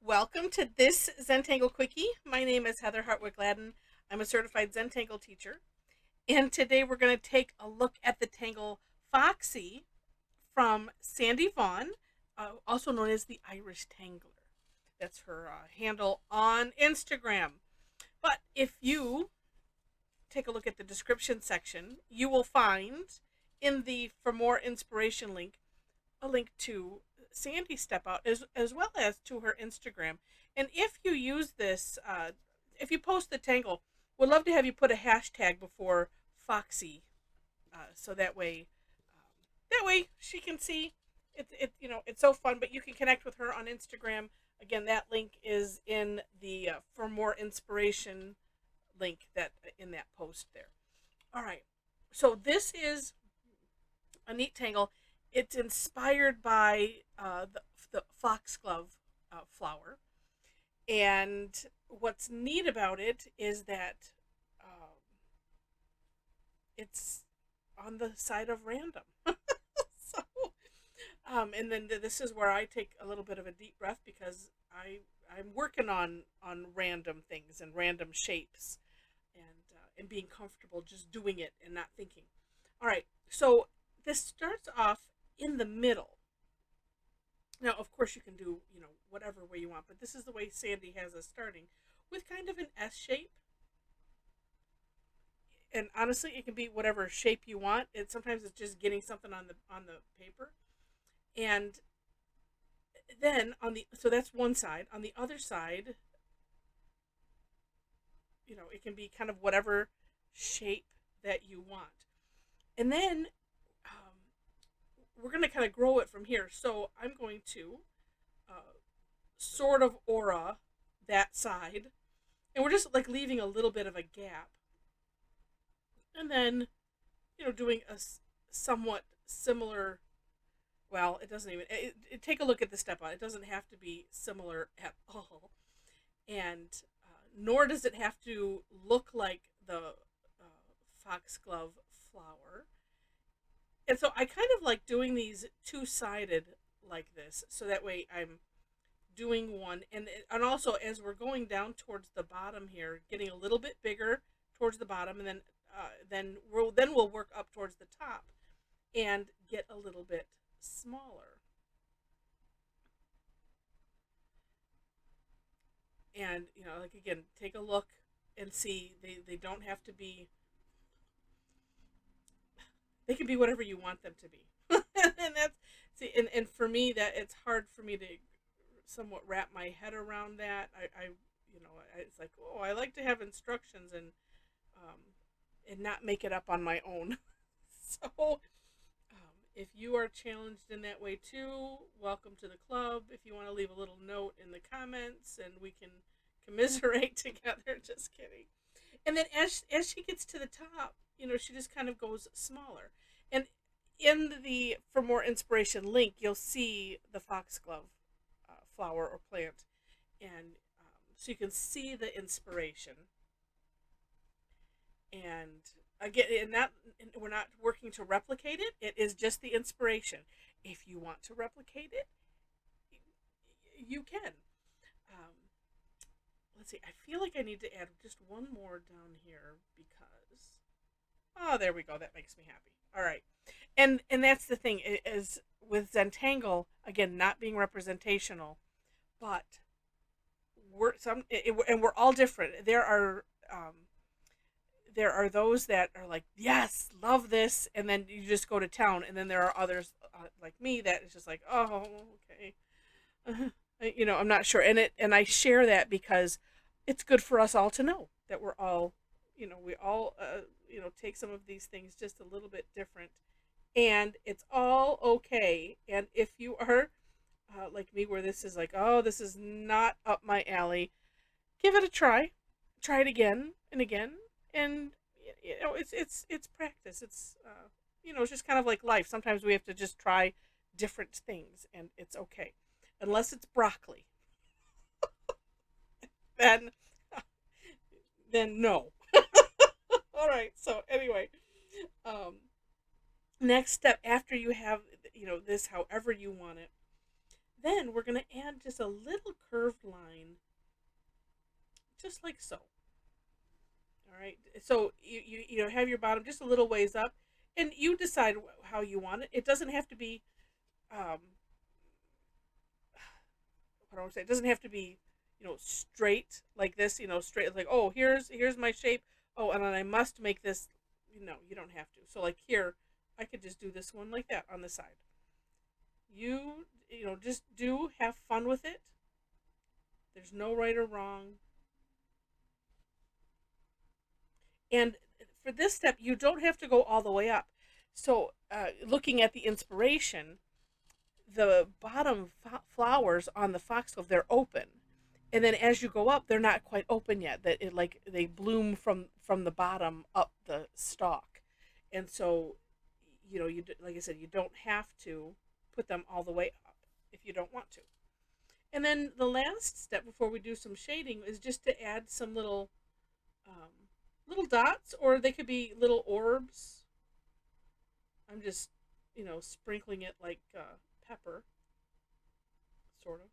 Welcome to this Zentangle Quickie. My name is Heather Hartwick Gladden. I'm a certified Zentangle teacher. And today we're going to take a look at the tangle Foxy from Sandy Vaughan, also known as the Irish Tangler. That's her handle on Instagram. But if you take a look at the description section, you will find in the For More Inspiration link a link to Sandy Step Out as well as to her Instagram. And if you use this, if you post the tangle, we'd love to have you put a hashtag before Foxy, so that way she can see it's so fun. But you can connect with her on Instagram. Again, that link is in the For More Inspiration link that in that post there. All right, so this is a neat tangle. It's inspired by the foxglove flower. And what's neat about it is that um, it's on the side of random. So, and then this is where I take a little bit of a deep breath because I'm working on random things and random shapes, and being comfortable just doing it and not thinking. All right, so this starts off in the middle. Now, of course, you can do whatever way you want, but this is the way Sandy has us starting with kind of an S shape. And honestly, it can be whatever shape you want. Sometimes it's just getting something on the paper, and then so that's one side. On the other side, it can be kind of whatever shape that you want, and then we're going to kind of grow it from here. So I'm going to sort of aura that side, and we're just like leaving a little bit of a gap, and then doing a somewhat similar. Well, it doesn't even take a look at the step on. It doesn't have to be similar at all, and nor does it have to look like the foxglove flower. And so I kind of like doing these two-sided like this, so that way I'm doing one, and also as we're going down towards the bottom here, getting a little bit bigger towards the bottom, and then we'll work up towards the top and get a little bit smaller. And like again, take a look and see they don't have to be. They can be whatever you want them to be. And that's see, and for me that it's hard for me to somewhat wrap my head around that. It's like, oh, I like to have instructions um, and not make it up on my own. So if you are challenged in that way too, welcome to the club. If you want to leave a little note in the comments and we can commiserate together, just kidding. And then as she gets to the top, she just kind of goes smaller. And in the For More Inspiration link, you'll see the foxglove flower or plant, and so you can see the inspiration. And again, we're not working to replicate it. It is just the inspiration. If you want to replicate it, you can. Um, let's see. I feel like I need to add just one more down here because there we go. That makes me happy. All right, and that's the thing is with Zentangle, again, not being representational, but we're all different. There are those that are like, yes, love this, and then you just go to town, and then there are others like me that is just like, oh, okay, I'm not sure, and I share that because it's good for us all to know that we're all, we all, take some of these things just a little bit different, and it's all okay. And if you are like me, where this is like, oh, this is not up my alley, give it a try. Try it again and again, and it's practice. It's just kind of like life. Sometimes we have to just try different things, and it's okay, unless it's broccoli. Then then no. All right. So anyway, um, next step after you have this however you want it, then we're going to add just a little curved line, just like so. All right. So you have your bottom just a little ways up, and you decide how you want it. It doesn't have to be, um, what do I say? It doesn't have to be, straight like this. Straight like, oh, here's my shape. Oh, and then I must make this. No, you don't have to. So like here, I could just do this one like that on the side. Just have fun with it. There's no right or wrong. And for this step, you don't have to go all the way up. So looking at the inspiration, the bottom flowers on the foxglove, they're open. And then as you go up, they're not quite open yet. That it like they bloom from the bottom up the stalk. And so, you like I said, you don't have to put them all the way up if you don't want to. And then the last step before we do some shading is just to add some little dots, or they could be little orbs. I'm just, sprinkling it like pepper, sort of,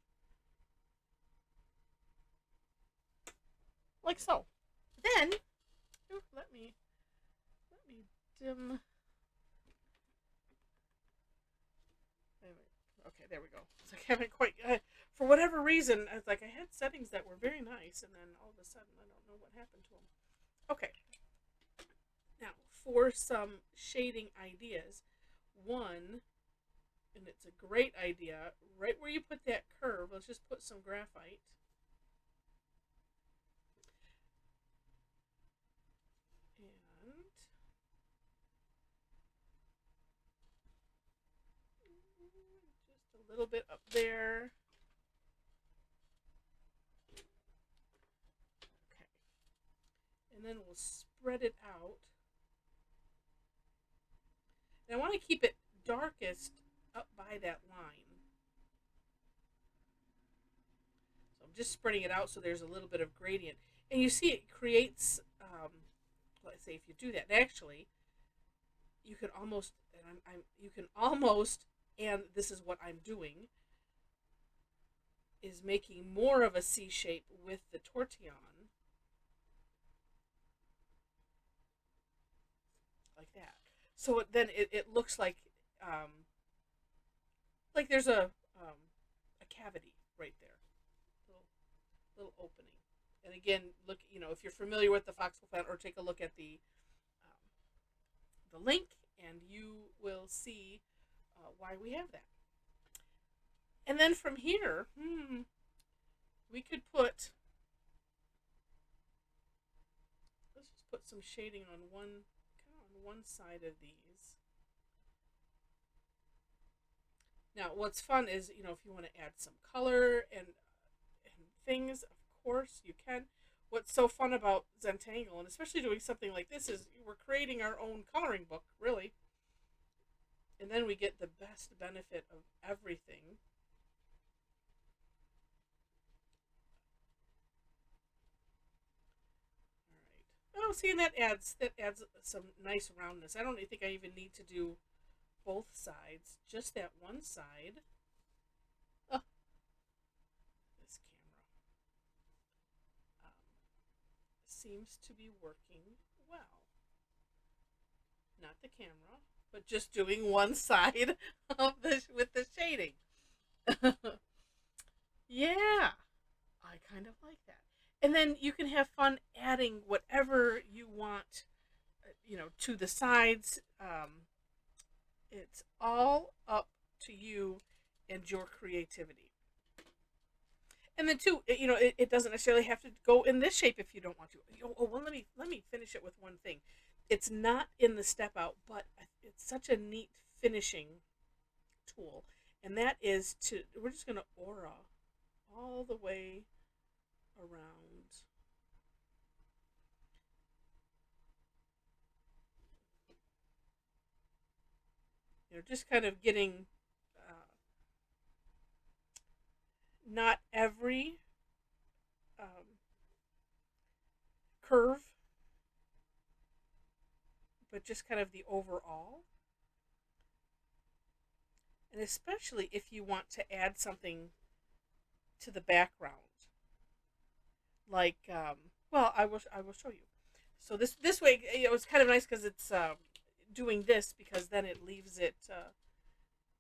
like so. Then, let me dim. Okay, there we go. It's like I haven't quite. For whatever reason, I was like I had settings that were very nice, and then all of a sudden I don't know what happened to them. Okay. Now for some shading ideas, one, and it's a great idea, right where you put that curve. Let's just put some graphite. And just a little bit up there. Okay. And then we'll spread it out. And I want to keep it darkest up by that line. So I'm just spreading it out so there's a little bit of gradient. And you see it creates, let's say if you do that, actually, you can almost, and this is what I'm doing, is making more of a C shape with the tortillon. Like that. So then it looks like there's a cavity right there, little opening. And again, look, if you're familiar with the foxglove plant, or take a look at the link, and you will see why we have that. And then from here, we could put. Let's just put some shading on one side of these. Now, what's fun is, if you want to add some color and things, of course you can. What's so fun about Zentangle, and especially doing something like this, is we're creating our own coloring book, really. And then we get the best benefit of everything. All right. Oh, see, and that adds some nice roundness. I don't think I even need to do both sides, just that one side. Oh, this camera seems to be working well. Not the camera, but just doing one side of this with the shading. Yeah, I kind of like that. And then you can have fun adding whatever you want, to the sides. It's all up to you and your creativity. And then too, it doesn't necessarily have to go in this shape if you don't want to. Oh, well, let me finish it with one thing. It's not in the step out, but it's such a neat finishing tool, and that is we're just going to aura all the way around. Just kind of getting not every curve, but just kind of the overall. and especially if you want to add something to the background. Like, well, I will show you. So this way, it was kind of nice because it's doing this, because then it leaves it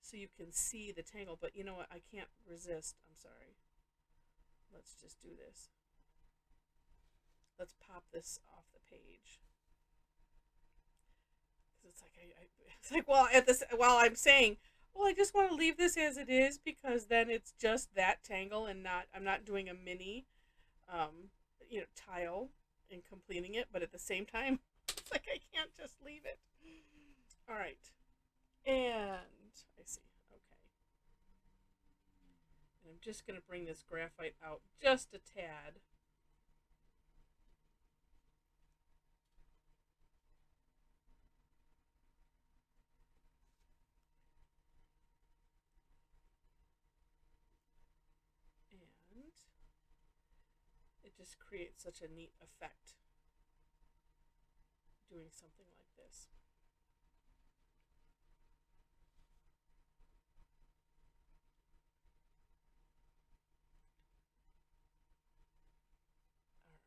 so you can see the tangle. But you know what? I can't resist. I'm sorry. Let's just do this. Let's pop this off the page. It's like it's like, well, at this, while I'm saying, well, I just want to leave this as it is, because then it's just that tangle, and not, I'm not doing a mini um, tile and completing it, but at the same time, it's like I can't just leave it. All right, and I see. Okay, and I'm just going to bring this graphite out just a tad. And it just creates such a neat effect doing something like this. All right.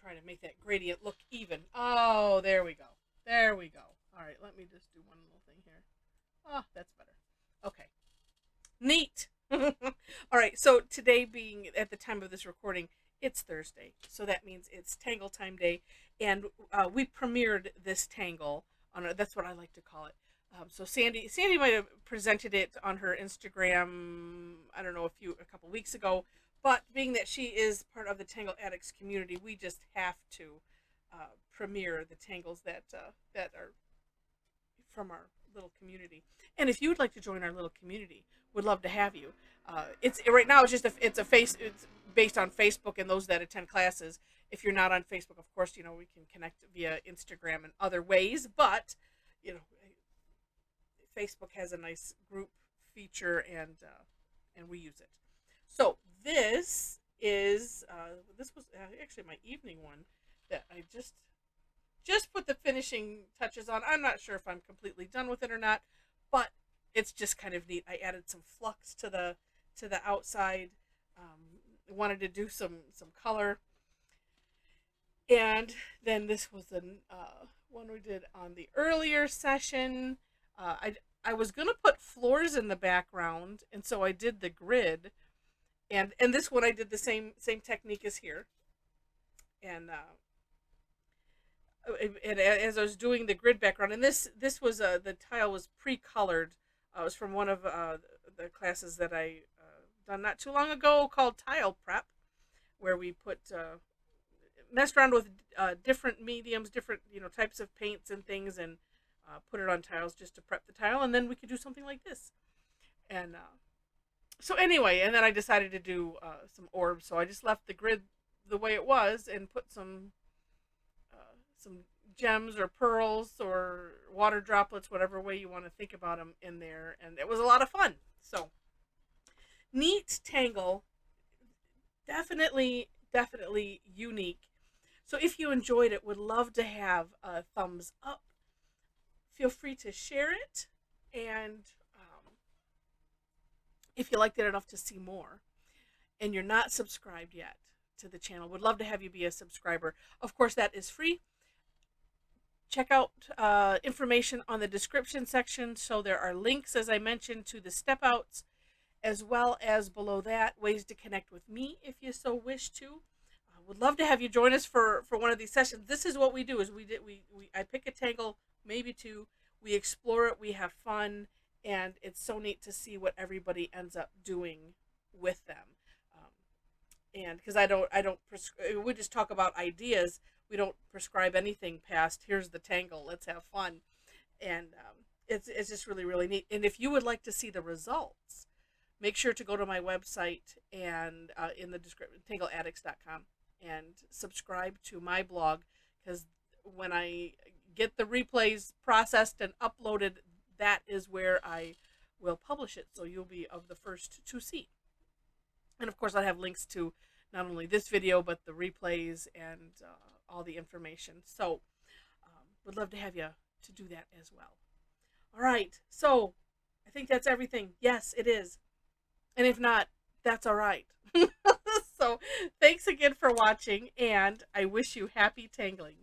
Trying to make that gradient look even. Oh, there we go. There we go. All right, let me just do one little thing here. Oh, that's better. Okay. Neat. All right, so today being at the time of this recording, it's Thursday. So that means it's Tangle Time Day. And we premiered this tangle on that's what I like to call it. So Sandy might have presented it on her Instagram, I don't know, a couple weeks ago. But being that she is part of the Tangle Addicts community, we just have to premiere the tangles that are from our little community. And if you would like to join our little community, would love to have you. It's right now. It's just it's based on Facebook and those that attend classes. If you're not on Facebook, of course, we can connect via Instagram and other ways. But you know, Facebook has a nice group feature, and we use it. So this was actually my evening one that I just put the finishing touches on. I'm not sure if I'm completely done with it or not, but it's just kind of neat. I added some flux to the outside. Wanted to do some color, and then this was the one we did on the earlier session. I was gonna put floors in the background, and so I did the grid, and this one I did the same technique as here, and as I was doing the grid background, and this was the tile was pre-colored. It was from one of the classes that I done not too long ago called Tile Prep, where we messed around with different mediums, different types of paints and things, and put it on tiles just to prep the tile, and then we could do something like this. And so anyway, and then I decided to do some orbs, so I just left the grid the way it was and put some gems or pearls or water droplets, whatever way you want to think about them, in there, and it was a lot of fun. So neat tangle, definitely unique. So if you enjoyed it, would love to have a thumbs up. Feel free to share it, and if you liked it enough to see more, and you're not subscribed yet to the channel, would love to have you be a subscriber. Of course, that is free. Check out information on the description section. So there are links, as I mentioned, to the step outs, as well as below that, ways to connect with me if you so wish to. Would love to have you join us for one of these sessions. This is what we do: is I pick a tangle, maybe two, we explore it, we have fun, and it's so neat to see what everybody ends up doing with them. And because we just talk about ideas. We don't prescribe anything past here's the tangle, let's have fun. And it's just really neat. And if you would like to see the results, make sure to go to my website and in the description, tangleaddicts.com, and subscribe to my blog, because when I get the replays processed and uploaded, that is where I will publish it, so you'll be of the first to see. And of course, I have links to not only this video, but the replays and all the information. So would love to have you to do that as well. All right, so I think that's everything. Yes, it is. And if not, that's all right. So thanks again for watching, and I wish you happy tangling.